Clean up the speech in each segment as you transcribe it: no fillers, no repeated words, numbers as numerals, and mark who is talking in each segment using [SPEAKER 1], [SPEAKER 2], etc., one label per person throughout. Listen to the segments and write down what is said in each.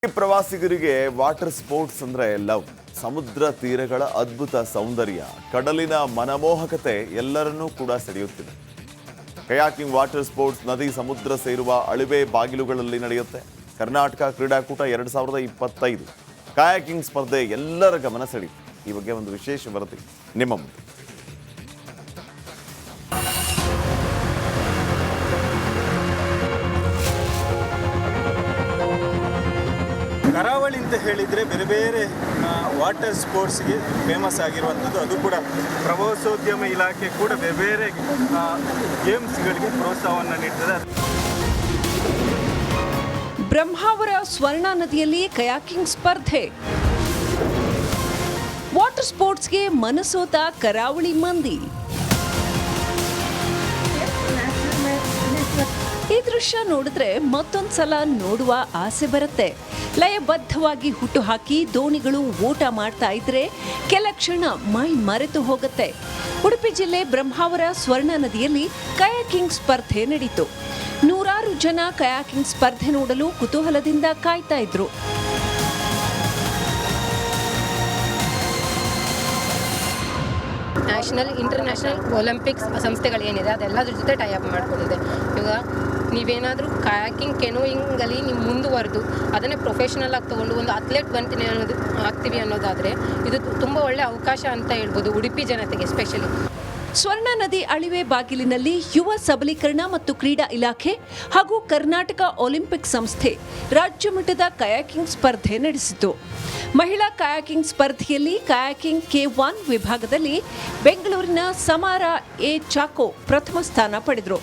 [SPEAKER 1] ಪ್ರವಾಸಿಗರಿಗೆ water sports ಅಂದ್ರೆ love. ಸಮುದ್ರ ತೀರಗಳ ಅದ್ಭುತ ಸೌಂದರ್ಯ, ಕಡಲಿನ ಮನಮೋಹಕತೆ ಎಲ್ಲರನ್ನೂ ಕೂಡ ಸೆಳೆಯುತ್ತಿದೆ. ಕಯಾಕಿಂಗ್ ವಾಟರ್ ಸ್ಪೋರ್ಟ್ಸ್ ನದಿ ಸಮುದ್ರ ಸೇರುವ ಅಳಿವೆ ಬಾಗಿಲುಗಳಲ್ಲಿ ನಡೆಯುತ್ತೆ. ಕರ್ನಾಟಕ ಕ್ರೀಡಾಕೂಟ 2025 ಕಯಾಕಿಂಗ್ ಸ್ಪರ್ಧೆ ಎಲ್ಲರ ಗಮನ ಸೆಳೆಯಿತು. ಈ ಬಗ್ಗೆ ಒಂದು ವಿಶೇಷ ವರದಿ ನಿಮ್ಮ ಮುಂದೆ.
[SPEAKER 2] ಕರಾವಳಿ ಅಂತ ಹೇಳಿದರೆ ಬೇರೆ ಬೇರೆ ವಾಟರ್ ಸ್ಪೋರ್ಟ್ಸ್ಗೆ ಫೇಮಸ್ ಆಗಿರುವಂಥದ್ದು. ಅದು ಕೂಡ ಪ್ರವಾಸೋದ್ಯಮ ಇಲಾಖೆ ಕೂಡ ಬೇರೆ ಬೇರೆ ಗೇಮ್ಸ್ಗಳಿಗೆ ಪ್ರೋತ್ಸಾಹವನ್ನು ನೀಡ್ತದೆ.
[SPEAKER 3] ಬ್ರಹ್ಮಾವರ ಸ್ವರ್ಣ ನದಿಯಲ್ಲಿ ಕಯಾಕಿಂಗ್ ಸ್ಪರ್ಧೆ. ವಾಟರ್ ಸ್ಪೋರ್ಟ್ಸ್ಗೆ ಮನಸೋತ ಕರಾವಳಿ ಮಂದಿ. ಈ ದೃಶ್ಯ ನೋಡಿದ್ರೆ ಮತ್ತೊಂದ್ಸಲ ನೋಡುವ ಆಸೆ ಬರುತ್ತೆ. ಲಯಬದ್ಧವಾಗಿ ಹುಟ್ಟುಹಾಕಿ ದೋಣಿಗಳು ಓಟ ಮಾಡ್ತಾ ಇದ್ರೆ ಕೆಲ ಕ್ಷಣ ಮೈ ಮರೆತು ಹೋಗುತ್ತೆ. ಉಡುಪಿ ಜಿಲ್ಲೆ ಬ್ರಹ್ಮಾವರ ಸ್ವರ್ಣ ನದಿಯಲ್ಲಿ ಕಯಾಕಿಂಗ್ ಸ್ಪರ್ಧೆ ನಡೀತು. ನೂರಾರು ಜನ ಕಯಾಕಿಂಗ್ ಸ್ಪರ್ಧೆ ನೋಡಲು ಕುತೂಹಲದಿಂದ ಕಾಯ್ತಾ ಇದ್ರು.
[SPEAKER 4] ನ್ಯಾಷನಲ್ ಇಂಟರ್ನ್ಯಾಷನಲ್ ಒಲಿಂಪಿಕ್ಸ್ ಸಂಸ್ಥೆಗಳೇನಿದೆ ಅದೆಲ್ಲದ್ರ ಜೊತೆ ಟೈ ಅಪ್ ಮಾಡ್ಕೊಂಡಿದೆ. ಇವಾಗ ನೀವೇನಾದರೂ ಕಯಾಕಿಂಗ್ ಕೆನೋಯಿಂಗಲ್ಲಿ ನೀವು ಮುಂದುವರೆದು ಅದನ್ನೇ ಪ್ರೊಫೆಷನಲ್ ಆಗಿ ತೊಗೊಂಡು ಒಂದು ಅಥ್ಲೆಟ್ ಆಗ್ತೀವಿ ಅನ್ನೋದಾದರೆ ಇದು ತುಂಬ ಒಳ್ಳೆಯ ಅವಕಾಶ ಅಂತ ಹೇಳ್ಬೋದು ಉಡುಪಿ ಜನತೆಗೆ ಎಸ್ಪೆಷಲಿ.
[SPEAKER 3] ಸ್ವರ್ಣ ನದಿ ಅಳಿವೆ ಬಾಗಿಲಿನಲ್ಲಿ ಯುವ ಸಬಲೀಕರಣ ಮತ್ತು ಕ್ರೀಡಾ ಇಲಾಖೆ ಹಾಗೂ ಕರ್ನಾಟಕ ಒಲಿಂಪಿಕ್ ಸಂಸ್ಥೆ ರಾಜ್ಯ ಮಟ್ಟದ ಕಯಾಕಿಂಗ್ ಸ್ಪರ್ಧೆ ನಡೆಸಿತು. ಮಹಿಳಾ ಕಯಾಕಿಂಗ್ ಸ್ಪರ್ಧೆಯಲ್ಲಿ ಕಯಾಕಿಂಗ್ K1 ವಿಭಾಗದಲ್ಲಿ ಬೆಂಗಳೂರಿನ ಸಮಾರಾ ಎ ಚಾಕೋ ಪ್ರಥಮ ಸ್ಥಾನ ಪಡೆದರು.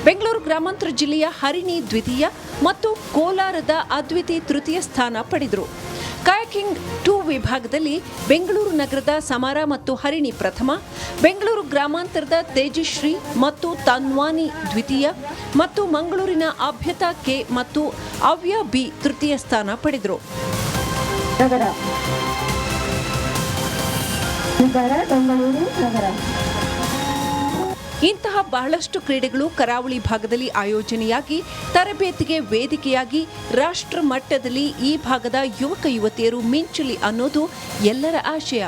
[SPEAKER 3] ಬೆಂಗಳೂರು ಗ್ರಾಮಾಂತರ ಜಿಲ್ಲೆಯ ಹರಿಣಿ ದ್ವಿತೀಯ ಮತ್ತು ಕೋಲಾರದ ಅದ್ವಿತಿ ತೃತೀಯ ಸ್ಥಾನ ಪಡೆದರು. ಕಯಾಕಿಂಗ್ 2 ವಿಭಾಗದಲ್ಲಿ ಬೆಂಗಳೂರು ನಗರದ ಸಮಾರ ಮತ್ತು ಹರಿಣಿ ಪ್ರಥಮ, ಬೆಂಗಳೂರು ಗ್ರಾಮಾಂತರದ ತೇಜಶ್ರೀ ಮತ್ತು ತನ್ವಾನಿ ದ್ವಿತೀಯ ಮತ್ತು ಮಂಗಳೂರಿನ ಅಭ್ಯತಾ ಕೆ ಮತ್ತು ಅವ್ಯ ಬಿ ತೃತೀಯ ಸ್ಥಾನ ಪಡೆದರು. ಇಂತಹ ಬಹಳಷ್ಟು ಕ್ರೀಡೆಗಳು ಕರಾವಳಿ ಭಾಗದಲ್ಲಿ ಆಯೋಜನೆಯಾಗಿ ತರಬೇತಿಗೆ ವೇದಿಕೆಯಾಗಿ ರಾಷ್ಟ್ರ ಮಟ್ಟದಲ್ಲಿ ಈ ಭಾಗದ ಯುವಕ ಯುವತಿಯರು ಮಿಂಚಲಿ ಅನ್ನೋದು ಎಲ್ಲರ ಆಶಯ.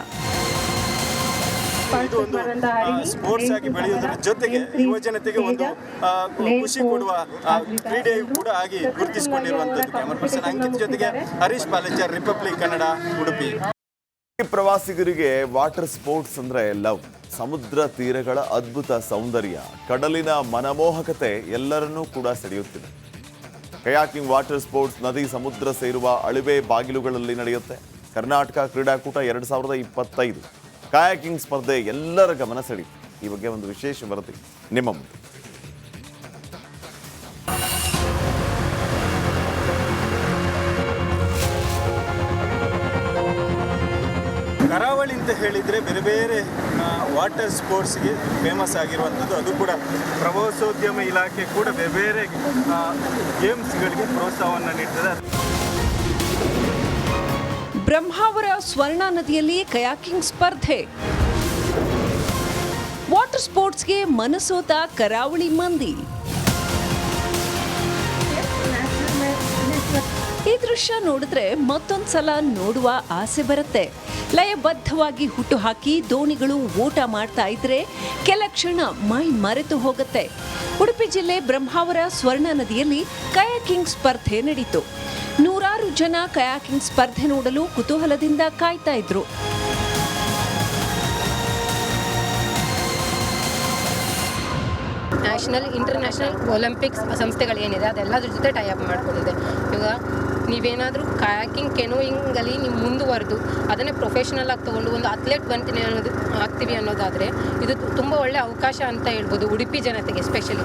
[SPEAKER 2] ಇದು ಒಂದು ಸ್ಪೋರ್ಟ್ಸ್ ಆಗಿ ಬೆಳೆಯುವುದರ ಜೊತೆಗೆ ಯುವ ಜನತೆಗೆ ಒಂದು ಖುಷಿ ಕೊಡುವ ಕ್ರೀಡೆಯು ಕೂಡ ಆಗಿ ಗುರುತಿಸಿಕೊಂಡಿರುವಂಥದ್ದು. ಕ್ಯಾಮರಾ ಪರ್ಸನ್ ಅಂಕಿತ್ ಜೊತೆಗೆ ಹರೀಶ್ ಪಾಲೇಚರ್, ರಿಪಬ್ಲಿಕ್ ಕನ್ನಡ, ಉಡುಪಿ.
[SPEAKER 1] ಪ್ರವಾಸಿಗರಿಗೆ ವಾಟರ್ ಸ್ಪೋರ್ಟ್ಸ್ ಅಂದ್ರೆ ಲವ್. ಸಮುದ್ರ ತೀರಗಳ ಅದ್ಭುತ ಸೌಂದರ್ಯ, ಕಡಲಿನ ಮನಮೋಹಕತೆ ಎಲ್ಲರನ್ನೂ ಕೂಡ ಸೆಳೆಯುತ್ತಿದೆ. ಕಯಾಕಿಂಗ್ ವಾಟರ್ ಸ್ಪೋರ್ಟ್ಸ್ ನದಿ ಸಮುದ್ರ ಸೇರುವ ಅಳಿವೆ ಬಾಗಿಲುಗಳಲ್ಲಿ ನಡೆಯುತ್ತೆ. ಕರ್ನಾಟಕ ಕ್ರೀಡಾಕೂಟ 2025 ಕಯಾಕಿಂಗ್ ಸ್ಪರ್ಧೆ ಎಲ್ಲರ ಗಮನ ಸೆಳೆಯಿತು. ಈ ಬಗ್ಗೆ ಒಂದು ವಿಶೇಷ ವರದಿ ನಿಮ್ಮ ಮುಂದೆ.
[SPEAKER 2] ಕರಾವಳಿ ಅಂತ ಹೇಳಿದರೆ ಬೇರೆ ಬೇರೆ ವಾಟರ್ ಸ್ಪೋರ್ಟ್ಸ್ಗೆ ಫೇಮಸ್ ಆಗಿರುವಂಥದ್ದು. ಅದು ಕೂಡ ಪ್ರವಾಸೋದ್ಯಮ ಇಲಾಖೆ ಕೂಡ ಬೇರೆ ಬೇರೆ ಗೇಮ್ಸ್ಗಳಿಗೆ ಪ್ರೋತ್ಸಾಹವನ್ನು ನೀಡ್ತದೆ.
[SPEAKER 3] ಬ್ರಹ್ಮಾವರ ಸ್ವರ್ಣ ನದಿಯಲ್ಲಿ ಕಯಾಕಿಂಗ್ ಸ್ಪರ್ಧೆ. ವಾಟರ್ ಸ್ಪೋರ್ಟ್ಸ್ಗೆ ಮನಸೋತ ಕರಾವಳಿ ಮಂದಿ. ಈ ದೃಶ್ಯ ನೋಡಿದ್ರೆ ಮತ್ತೊಂದ್ಸಲ ನೋಡುವ ಆಸೆ ಬರುತ್ತೆ. ಲಯಬದ್ಧವಾಗಿ ಹುಟ್ಟುಹಾಕಿ ದೋಣಿಗಳು ಓಟ ಮಾಡ್ತಾ ಇದ್ರೆ ಕೆಲ ಕ್ಷಣ ಮೈ ಮರೆತು ಹೋಗುತ್ತೆ. ಉಡುಪಿ ಜಿಲ್ಲೆ ಬ್ರಹ್ಮಾವರ ಸ್ವರ್ಣ ನದಿಯಲ್ಲಿ ಕಯಾಕಿಂಗ್ ಸ್ಪರ್ಧೆ ನಡೀತು. ನೂರಾರು ಜನ ಕಯಾಕಿಂಗ್ ಸ್ಪರ್ಧೆ ನೋಡಲು ಕುತೂಹಲದಿಂದ ಕಾಯ್ತಾ ಇದ್ರು.
[SPEAKER 4] ನ್ಯಾಷನಲ್ ಇಂಟರ್ನ್ಯಾಷನಲ್ ಒಲಿಂಪಿಕ್ಸ್ ಸಂಸ್ಥೆಗಳೇನಿದೆ ಅದೆಲ್ಲದ್ರ ಜೊತೆ ಟೈ ಅಪ್ ಮಾಡ್ಕೊಂಡಿದೆ. ಇವಾಗ ನೀವೇನಾದರೂ ಕಯಾಕಿಂಗ್ ಕೆನೋಯಿಂಗಲ್ಲಿ ನೀವು ಮುಂದುವರೆದು ಅದನ್ನೇ ಪ್ರೊಫೆಷನಲ್ ಆಗಿ ತೊಗೊಂಡು ಒಂದು ಅಥ್ಲೆಟ್ ಆಗ್ತೀವಿ ಅನ್ನೋದಾದರೆ ಇದು ತುಂಬ ಒಳ್ಳೆಯ ಅವಕಾಶ ಅಂತ ಹೇಳ್ಬೋದು ಉಡುಪಿ ಜನತೆಗೆ ಎಸ್ಪೆಷಲಿ.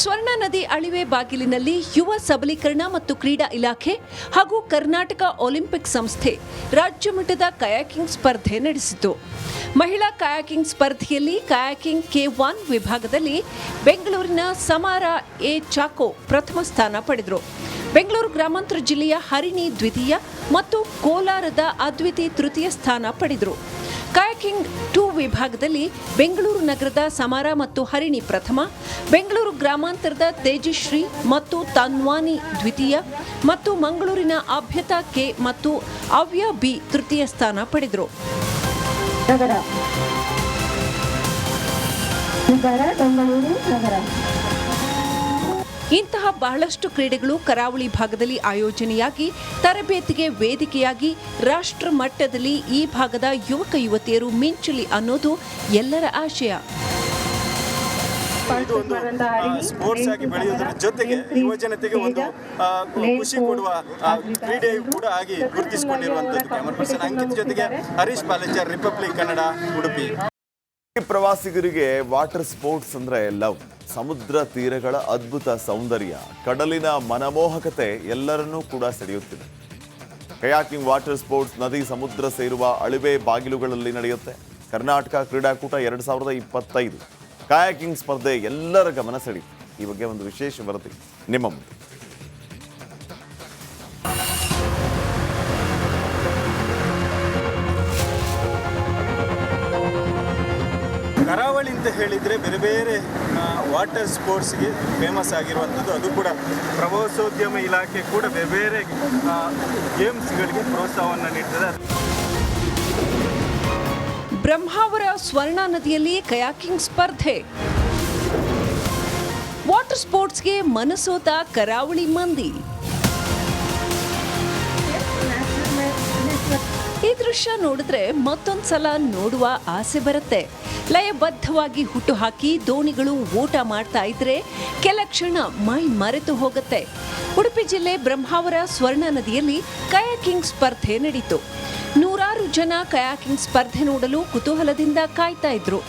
[SPEAKER 3] ಸ್ವರ್ಣ ನದಿ ಅಳಿವೆ ಬಾಗಿಲಿನಲ್ಲಿ ಯುವ ಸಬಲೀಕರಣ ಮತ್ತು ಕ್ರೀಡಾ ಇಲಾಖೆ ಹಾಗೂ ಕರ್ನಾಟಕ ಒಲಿಂಪಿಕ್ ಸಂಸ್ಥೆ ರಾಜ್ಯ ಮಟ್ಟದ ಕಯಾಕಿಂಗ್ ಸ್ಪರ್ಧೆ ನಡೆಸಿತು. ಮಹಿಳಾ ಕಯಾಕಿಂಗ್ ಸ್ಪರ್ಧೆಯಲ್ಲಿ ಕಯಾಕಿಂಗ್ K1 ವಿಭಾಗದಲ್ಲಿ ಬೆಂಗಳೂರಿನ ಸಮಾರಾ ಎ ಚಾಕೋ ಪ್ರಥಮ ಸ್ಥಾನ ಪಡೆದರು. ಬೆಂಗಳೂರು ಗ್ರಾಮಾಂತರ ಜಿಲ್ಲೆಯ ಹರಿಣಿ ದ್ವಿತೀಯ ಮತ್ತು ಕೋಲಾರದ ಅದ್ವಿತಿ ತೃತೀಯ ಸ್ಥಾನ ಪಡೆದರು. ಕಯಾಕಿಂಗ್ 2 ವಿಭಾಗದಲ್ಲಿ ಬೆಂಗಳೂರು ನಗರದ ಸಮರ ಮತ್ತು ಹರಿಣಿ ಪ್ರಥಮ, ಬೆಂಗಳೂರು ಗ್ರಾಮಾಂತರದ ತೇಜಶ್ರೀ ಮತ್ತು ತನ್ವಾನಿ ದ್ವಿತೀಯ ಮತ್ತು ಮಂಗಳೂರಿನ ಅಭ್ಯತಾ ಕೆ ಮತ್ತು ಅವ್ಯ ಬಿ ತೃತೀಯ ಸ್ಥಾನ ಪಡೆದರು. ಇಂತಹ ಬಹಳಷ್ಟು ಕ್ರೀಡೆಗಳು ಕರಾವಳಿ ಭಾಗದಲ್ಲಿ ಆಯೋಜನೆಯಾಗಿ ತರಬೇತಿಗೆ ವೇದಿಕೆಯಾಗಿ ರಾಷ್ಟ್ರ ಮಟ್ಟದಲ್ಲಿ ಈ ಭಾಗದ ಯುವಕ ಯುವತಿಯರು ಮಿಂಚಲಿ ಅನ್ನೋದು ಎಲ್ಲರ ಆಶಯ.
[SPEAKER 2] ಇದು ಒಂದು ಸ್ಪೋರ್ಟ್ಸ್ ಆಗಿ ಬೆಳೆಯುವುದರ ಜೊತೆಗೆ ಯುವ ಜನತೆಗೆ ಒಂದು ಖುಷಿ ಕೊಡುವ ಕ್ರೀಡೆಯೂ ಕೂಡ ಆಗಿ ಗುರುತಿಸಿಕೊಂಡಿರುವಂಥದ್ದು. ಕ್ಯಾಮರಾ ಪರ್ಸನ್ ಅಂಕಿತ್ ಜೊತೆಗೆ ಹರೀಶ್ ಪಾಲೇಚರ್, ರಿಪಬ್ಲಿಕ್ ಕನ್ನಡ, ಉಡುಪಿ.
[SPEAKER 1] ಪ್ರವಾಸಿಗರಿಗೆ ವಾಟರ್ ಸ್ಪೋರ್ಟ್ಸ್ ಅಂದ್ರೆ ಲವ್. ಸಮುದ್ರ ತೀರಗಳ ಅದ್ಭುತ ಸೌಂದರ್ಯ, ಕಡಲಿನ ಮನಮೋಹಕತೆ ಎಲ್ಲರನ್ನೂ ಕೂಡ ಸೆಳೆಯುತ್ತಿದೆ. ಕಯಾಕಿಂಗ್ ವಾಟರ್ ಸ್ಪೋರ್ಟ್ಸ್ ನದಿ ಸಮುದ್ರ ಸೇರುವ ಅಳಿವೆ ಬಾಗಿಲುಗಳಲ್ಲಿ ನಡೆಯುತ್ತೆ. ಕರ್ನಾಟಕ ಕ್ರೀಡಾಕೂಟ 2025 ಕಯಾಕಿಂಗ್ ಸ್ಪರ್ಧೆ ಎಲ್ಲರ ಗಮನ ಸೆಳೆಯಿತು. ಈ ಬಗ್ಗೆ ಒಂದು ವಿಶೇಷ ವರದಿ ನಿಮ್ಮ ಮುಂದೆ.
[SPEAKER 2] ಕರಾವಳಿ ಅಂತ ಹೇಳಿದರೆ ಬೇರೆ ಬೇರೆ ವಾಟರ್ ಸ್ಪೋರ್ಟ್ಸ್ಗೆ ಫೇಮಸ್ ಆಗಿರುವಂಥದ್ದು. ಅದು ಕೂಡ ಪ್ರವಾಸೋದ್ಯಮ ಇಲಾಖೆ ಕೂಡ ಬೇರೆ ಬೇರೆ ಗೇಮ್ಸ್ಗಳಿಗೆ ಪ್ರೋತ್ಸಾಹವನ್ನು ನೀಡ್ತದೆ.
[SPEAKER 3] ಬ್ರಹ್ಮಾವರ ಸ್ವರ್ಣ ನದಿಯಲ್ಲಿ ಕಯಾಕಿಂಗ್ ಸ್ಪರ್ಧೆ. ವಾಟರ್ ಸ್ಪೋರ್ಟ್ಸ್ಗೆ ಮನಸೋತ ಕರಾವಳಿ ಮಂದಿ. ಈ ದೃಶ್ಯ ನೋಡಿದ್ರೆ ಮತ್ತೊಂದ್ಸಲ ನೋಡುವ ಆಸೆ ಬರುತ್ತೆ. ಲಯಬದ್ಧವಾಗಿ ಹುಟ್ಟುಹಾಕಿ ದೋಣಿಗಳು ಓಟ ಮಾಡ್ತಾ ಇದ್ರೆ ಕೆಲ ಕ್ಷಣ ಮೈ ಮರೆತು ಹೋಗುತ್ತೆ. ಉಡುಪಿ ಜಿಲ್ಲೆ ಬ್ರಹ್ಮಾವರ ಸ್ವರ್ಣ ನದಿಯಲ್ಲಿ ಕಯಾಕಿಂಗ್ ಸ್ಪರ್ಧೆ ನಡೀತು. ನೂರಾರು ಜನ ಕಯಾಕಿಂಗ್ ಸ್ಪರ್ಧೆ ನೋಡಲು ಕುತೂಹಲದಿಂದ ಕಾಯ್ತಾ ಇದ್ರು.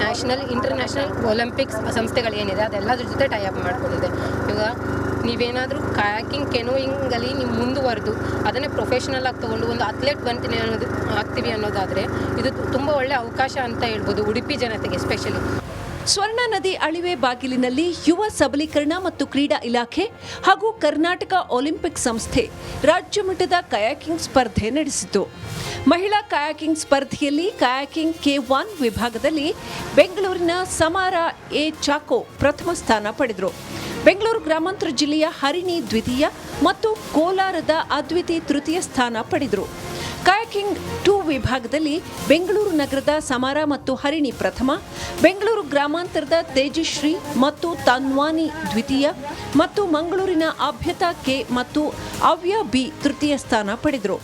[SPEAKER 4] ನ್ಯಾಷನಲ್ ಇಂಟರ್ನ್ಯಾಷನಲ್ ಒಲಿಂಪಿಕ್ಸ್ ಸಂಸ್ಥೆಗಳೇನಿದೆ ಅದೆಲ್ಲದ್ರ ಜೊತೆ ಟೈಅಪ್ ಮಾಡ್ಕೊಂಡಿದೆ. ಇವಾಗ ನೀವೇನಾದರೂ ಕಯಾಕಿಂಗ್ ಕೆನೋಯಿಂಗಲ್ಲಿ ನೀವು ಮುಂದುವರೆದು ಅದನ್ನೇ ಪ್ರೊಫೆಷನಲ್ ಆಗಿ ತೊಗೊಂಡು ಒಂದು ಅಥ್ಲೆಟ್ ಆಗ್ತೀವಿ ಅನ್ನೋದಾದರೆ ಇದು ತುಂಬ ಒಳ್ಳೆಯ ಅವಕಾಶ ಅಂತ ಹೇಳ್ಬೋದು ಉಡುಪಿ ಜನತೆಗೆ ಎಸ್ಪೆಷಲಿ.
[SPEAKER 3] ಸ್ವರ್ಣ ನದಿ ಅಳಿವೆ ಬಾಗಿಲಿನಲ್ಲಿ ಯುವ ಸಬಲೀಕರಣ ಮತ್ತು ಕ್ರೀಡಾ ಇಲಾಖೆ ಹಾಗೂ ಕರ್ನಾಟಕ ಒಲಿಂಪಿಕ್ ಸಂಸ್ಥೆ ರಾಜ್ಯ ಮಟ್ಟದ ಕಯಾಕಿಂಗ್ ಸ್ಪರ್ಧೆ ನಡೆಸಿತು. ಮಹಿಳಾ ಕಯಾಕಿಂಗ್ ಸ್ಪರ್ಧೆಯಲ್ಲಿ ಕಯಾಕಿಂಗ್ K1 ವಿಭಾಗದಲ್ಲಿ ಬೆಂಗಳೂರಿನ ಸಮಾರ ಎ ಚಾಕೋ ಪ್ರಥಮ ಸ್ಥಾನ ಪಡೆದರು. ಬೆಂಗಳೂರು ಗ್ರಾಮಾಂತರ ಜಿಲ್ಲೆಯ ಹರಿಣಿ ದ್ವಿತೀಯ ಮತ್ತು ಕೋಲಾರದ ಅದ್ವಿತಿ ತೃತೀಯ ಸ್ಥಾನ ಪಡೆದರು. ಕಯಾಕಿಂಗ್ 2 ವಿಭಾಗದಲ್ಲಿ ಬೆಂಗಳೂರು ನಗರದ ಸಮರ ಮತ್ತು ಹರಿಣಿ ಪ್ರಥಮ, ಬೆಂಗಳೂರು ಗ್ರಾಮಾಂತರದ ತೇಜಶ್ರೀ ಮತ್ತು ತನ್ವಾನಿ ದ್ವಿತೀಯ ಮತ್ತು ಮಂಗಳೂರಿನ ಅಭ್ಯತಾ ಕೆ ಮತ್ತು ಅವ್ಯ ಬಿ ತೃತೀಯ ಸ್ಥಾನ ಪಡೆದರು.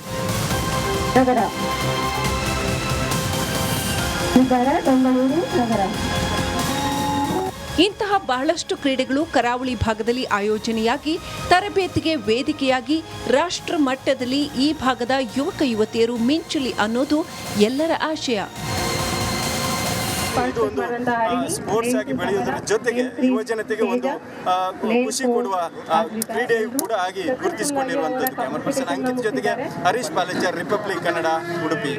[SPEAKER 3] ಇಂತಹ ಬಹಳಷ್ಟು ಕ್ರೀಡೆಗಳು ಕರಾವಳಿ ಭಾಗದಲ್ಲಿ ಆಯೋಜನೆಯಾಗಿ ತರಬೇತಿಗೆ ವೇದಿಕೆಯಾಗಿ ರಾಷ್ಟ್ರ ಮಟ್ಟದಲ್ಲಿ ಈ ಭಾಗದ ಯುವಕ ಯುವತಿಯರು ಮಿಂಚಲಿ ಅನ್ನೋದು ಎಲ್ಲರ ಆಶಯ.
[SPEAKER 2] ಇದು ಒಂದು ಸ್ಪೋರ್ಟ್ಸ್ ಆಗಿ ಬೆಳೆಯುವುದರ ಜೊತೆಗೆ ಯುವ ಜನತೆಗೆ ಒಂದು ಖುಷಿ ಕೊಡುವ ಕ್ರೀಡೆಯೂ ಕೂಡ ಆಗಿ ಗುರುತಿಸಿಕೊಂಡಿರುವಂಥದ್ದು. ಕ್ಯಾಮರಾ ಪರ್ಸನ್ ಅಂಕಿತ್ ಜೊತೆಗೆ ಹರೀಶ್ ಪಾಲೇಚರ್, ರಿಪಬ್ಲಿಕ್ ಕನ್ನಡ, ಉಡುಪಿ.